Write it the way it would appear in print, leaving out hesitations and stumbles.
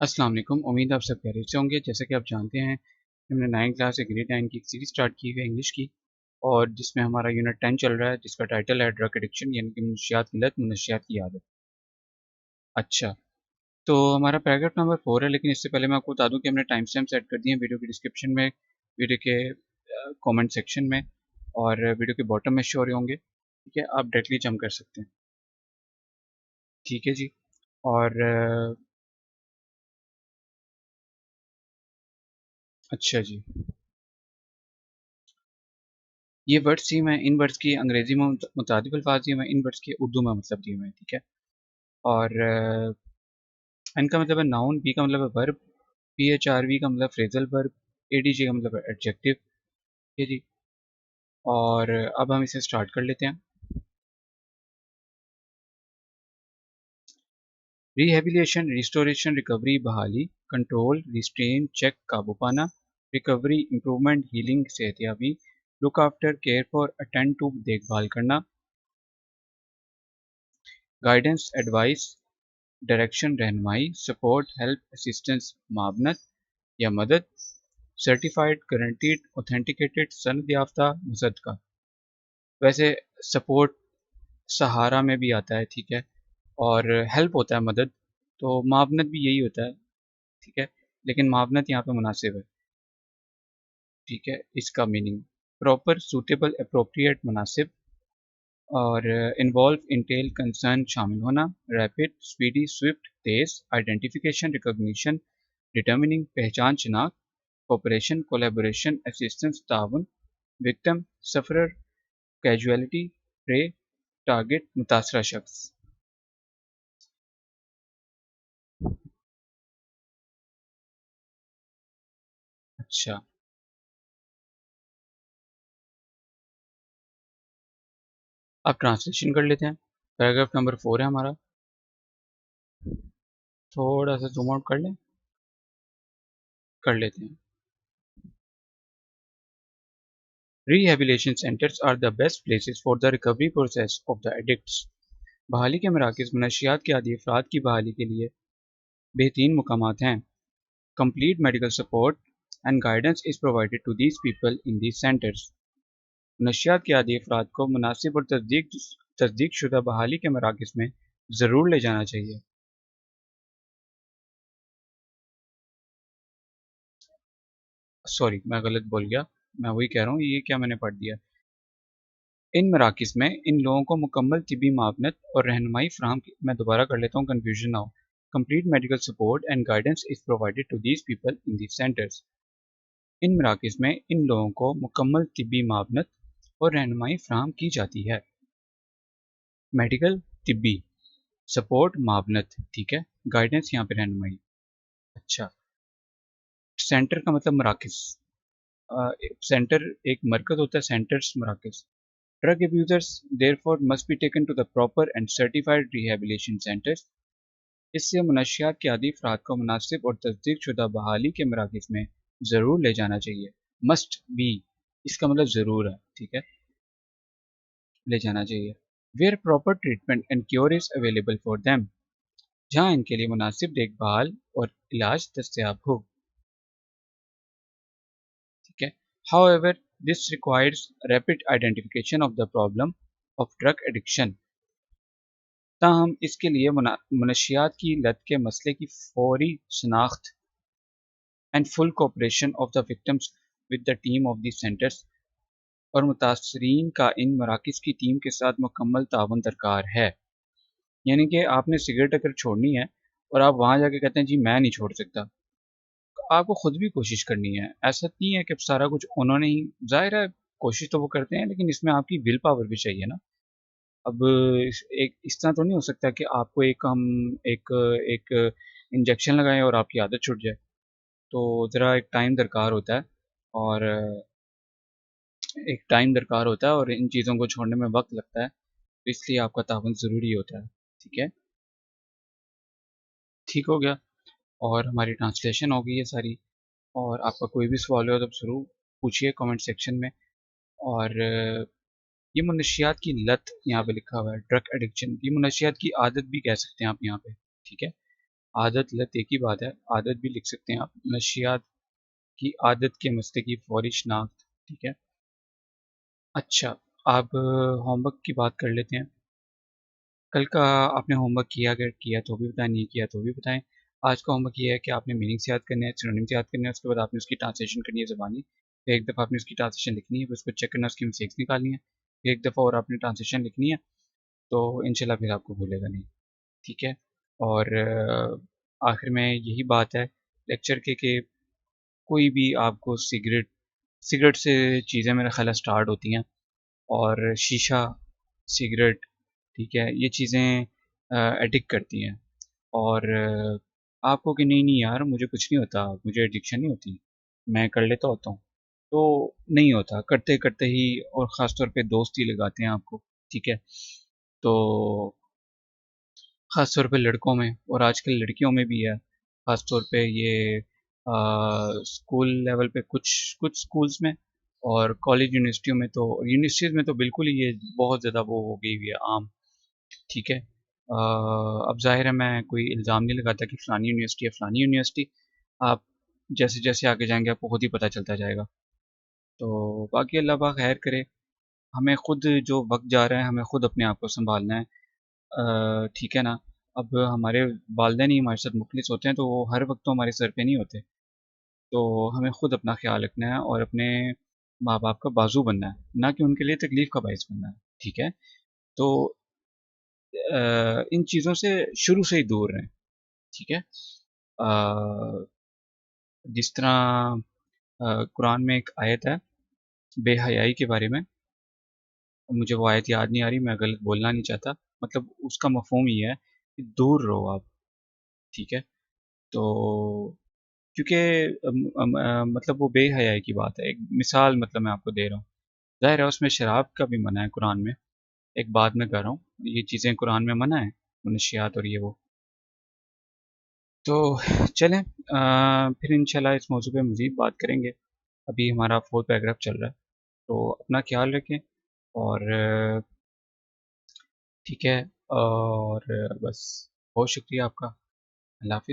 अस्सलाम वालेकुम। उम्मीद आप सब खैरियत से होंगे। जैसा कि आप जानते हैं हमने 9 क्लास से ग्रेड 9 की एक सीरीज़ स्टार्ट की हुई है इंग्लिश की, और जिसमें हमारा यूनिट 10 चल रहा है, जिसका टाइटल है ड्रग एडिक्शन, यानी कि मनशियात की लत, मनशियात की आदत। अच्छा, तो हमारा पैराग्राफ नंबर 4 है, लेकिन इससे पहले मैं आपको बता दूं कि हमने टाइम स्टैम्प सेट कर दिए हैं वीडियो की डिस्क्रिप्शन में, वीडियो के कमेंट सेक्शन में, और वीडियो के बॉटम में शो हो रहे होंगे। ठीक है, आप डायरेक्टली जंप कर सकते हैं। ठीक है जी। और अच्छा जी, ये वर्ड्स दिए हुए हैं, इन वर्ड्स की अंग्रेजी में मुतादिफ अल्फाज दिए हुए हैं, इन वर्ड्स के उर्दू में मतलब दिए हुए हैं। ठीक है, और एन का मतलब है नाउन, बी का मतलब है verb, P H R V का मतलब phrasal verb, A D J का मतलब है एडजेक्टिव। ठीक है जी, और अब हम इसे स्टार्ट कर लेते हैं। रिहेबिलिटेशन, रिस्टोरेशन, रिकवरी, बहाली, कंट्रोल, रिस्ट्रेन, चेक, काबू पाना, रिकवरी, इम्प्रूवमेंट, हीलिंग, सेहतियाबी, look after, care for, attend to, देखभाल करना, गाइडेंस, एडवाइस, डायरेक्शन, रहनुमाई, सपोर्ट, हेल्प, असिस्टेंस, मावनत या मदद, सर्टिफाइड, गारंटीड, ऑथेंटिकेटेड, सनद याफ्ता, मुसद्दका। वैसे सपोर्ट सहारा में भी आता है, ठीक है, और हेल्प होता है मदद, तो मावनत भी यही होता है। ठीक है, लेकिन मावनत यहाँ पे मुनासिब है। ठीक है, इसका मीनिंग प्रॉपर, सूटेबल, अप्रोप्रिएट, मुनासिब, और इन्वॉल्व, इंटेल, कंसर्न, शामिल होना, रैपिड, स्पीडी, स्विफ्ट, तेज, आइडेंटिफिकेशन, रिकॉग्निशन, डिटर्मिनिंग, पहचान, शिनाख्त, कोऑपरेशन, कोलैबोरेशन, असिस्टेंस, ताउन, victim, sufferer, casualty, prey, target, मुतासरा शख्स। अच्छा, अब ट्रांसलेशन कर लेते हैं। पैराग्राफ नंबर 4 है हमारा, थोड़ा सा जूम आउट कर लेते हैं। Rehabilitation centers are the best places for the recovery process of the addicts. बहाली के मराकज़ मनशियात के आदी अफराद की बहाली के लिए बेहतरीन मुकामात हैं। Complete medical support and guidance is provided to these people in these centers. मनशियात के आदी अफराद को मुनासिब और तस्दीक शुदा बहाली के मराकज़ में ज़रूर ले जाना चाहिए। सॉरी, मैं गलत बोल गया, मैं वही कह रहा हूँ, ये क्या मैंने पढ़ दिया। इन मराकज़ में इन लोगों को मुकम्मल तिबी मावनत और रहनुमाई फ़राहम की, मैं दोबारा कर लेता हूँ, कन्फ्यूजन ना हो। Complete medical support and guidance is provided to these people in these centres. इन मराकज़ में इन लोगों को मुकम्मल तिबी मावनत और रहनुमाई फ़राहम की जाती है। मेडिकल, तिब्बी, सपोर्ट, मावनत, ठीक है, गाइडेंस यहाँ पे रहनुमाई। अच्छा, सेंटर का मतलब मराकज़। सेंटर एक मरकज़ होता है, centres मराकज़। Drug abusers therefore must be taken to the proper and certified rehabilitation centers. इससे मनशियात के आदी अफराद को मुनासिब और तस्दीक शुदा बहाली के मराकज़ में ज़रूर ले जाना चाहिए। मस्ट बी, इसका मतलब ज़रूर है, ठीक है, ले जाना चाहिए। Where proper treatment and cure is available for them, जहाँ इनके लिए मुनासिब देखभाल और इलाज दस्तयाब हो। ठीक है, however this requires rapid identification of the problem of drug addiction. ताहम इसके लिए मनशियात की लत के मसले की फौरी शनाख्त and full cooperation of the victims with the team of the centres, और मुतासरीन का इन मराकज़ की टीम के साथ मुकम्मल ताउन दरकार है। यानी कि आपने सिगरेट अगर छोड़नी है और आप वहाँ जाके कहते हैं जी मैं नहीं छोड़ सकता, तो आपको खुद भी कोशिश करनी है। ऐसा नहीं है कि सारा कुछ उन्होंने ही, जाहिर है कोशिश तो वो करते हैं, लेकिन इसमें आपकी विल पावर भी चाहिए ना। अब एक इस तरह तो नहीं हो सकता कि आपको एक एक इंजेक्शन लगाएं और आपकी आदत छूट जाए। तो ज़रा एक टाइम दरकार होता है, और इन चीज़ों को छोड़ने में वक्त लगता है, तो इसलिए आपका ताउन ज़रूरी होता है। ठीक है, ठीक हो गया, और हमारी ट्रांसलेशन हो गई है सारी। और आपका कोई भी सवाल हो तो ज़रूर पूछिए कमेंट सेक्शन में। और ये मनशियात की लत यहाँ पे लिखा हुआ है, ड्रग एडिक्शन, ये मनशियात की आदत भी कह सकते हैं आप यहाँ पे। ठीक है, عادت لت ایک ہی بات ہے، عادت بھی لکھ سکتے ہیں آپ، نشیات کی عادت کے مسئلے کی فوری شناخت، ٹھیک ہے۔ اچھا، آپ ہوم ورک کی بات کر لیتے ہیں۔ کل کا آپ نے ہوم ورک کیا، اگر کیا تو بھی بتائیں، نہیں کیا تو بھی بتائیں۔ آج کا ہوم ورک یہ ہے کہ آپ نے میننگس یاد کرنے ہیں، سینونیمز یاد کرنے ہیں، اس کے بعد آپ نے اس کی ٹرانسلیشن کرنی ہے زبانی، پھر ایک دفعہ آپ نے اس کی ٹرانسلیشن لکھنی ہے، پھر اس کو چیک کرنا، اس کی مسٹیکس نکالنی ہے، پھر ایک دفعہ اور آپ نے ٹرانسلیشن لکھنی ہے، تو انشاءاللہ پھر آپ کو بھولے گا نہیں، ٹھیک ہے۔ اور آخر میں یہی بات ہے لیکچر کے کہ کوئی بھی آپ کو سگریٹ سے چیزیں میرا خیال ہے سٹارٹ ہوتی ہیں، اور شیشہ، سگریٹ، ٹھیک ہے، یہ چیزیں ایڈکٹ کرتی ہیں، اور آپ کو کہ نہیں نہیں یار مجھے کچھ نہیں ہوتا، مجھے ایڈکشن نہیں ہوتی، میں کر لیتا ہوتا ہوں، تو نہیں ہوتا، کرتے کرتے ہی، اور خاص طور پہ دوست ہی لگاتے ہیں آپ کو، ٹھیک ہے۔ تو خاص طور پہ لڑکوں میں، اور آج کل لڑکیوں میں بھی ہے، خاص طور پہ یہ اسکول لیول پہ کچھ اسکولس میں، اور کالج یونیورسٹیوں میں، تو یونیورسٹیز میں تو بالکل ہی یہ بہت زیادہ وہ ہو گئی ہوئی ہے عام، ٹھیک ہے۔ اب ظاہر ہے میں کوئی الزام نہیں لگاتا کہ فلانی یونیورسٹی ہے فلانی یونیورسٹی، آپ جیسے جیسے آگے جائیں گے آپ کو خود ہی پتہ چلتا جائے گا، تو باقی اللہ پاک خیر کرے، ہمیں خود جو وقت جا رہا ہے ہمیں خود اپنے آپ کو سنبھالنا ہے، ٹھیک ہے نا۔ اب ہمارے والدین ہی ہمارے ساتھ مخلص ہوتے ہیں، تو وہ ہر وقت تو ہمارے سر پہ نہیں ہوتے، تو ہمیں خود اپنا خیال رکھنا ہے، اور اپنے ماں باپ کا بازو بننا ہے، نہ کہ ان کے لیے تکلیف کا باعث بننا ہے، ٹھیک ہے۔ تو ان چیزوں سے شروع سے ہی دور رہیں، ٹھیک ہے۔ جس طرح قرآن میں ایک آیت ہے بے حیائی کے بارے میں، مجھے وہ آیت یاد نہیں آ رہی، میں غلط بولنا نہیں چاہتا، مطلب اس کا مفہوم یہ ہے کہ دور رہو آپ، ٹھیک ہے۔ تو کیونکہ مطلب وہ بے حیائی کی بات ہے، ایک مثال مطلب میں آپ کو دے رہا ہوں، ظاہر ہے اس میں شراب کا بھی منع ہے قرآن میں، ایک بات میں کر رہا ہوں، یہ چیزیں قرآن میں منع ہے، منشیات اور یہ وہ، تو چلیں پھر انشاءاللہ اس موضوع پہ مزید بات کریں گے، ابھی ہمارا 4 پیراگراف چل رہا ہے، تو اپنا خیال رکھیں، اور ٹھیک ہے، اور بس بہت شکریہ آپ کا، اللہ حافظ۔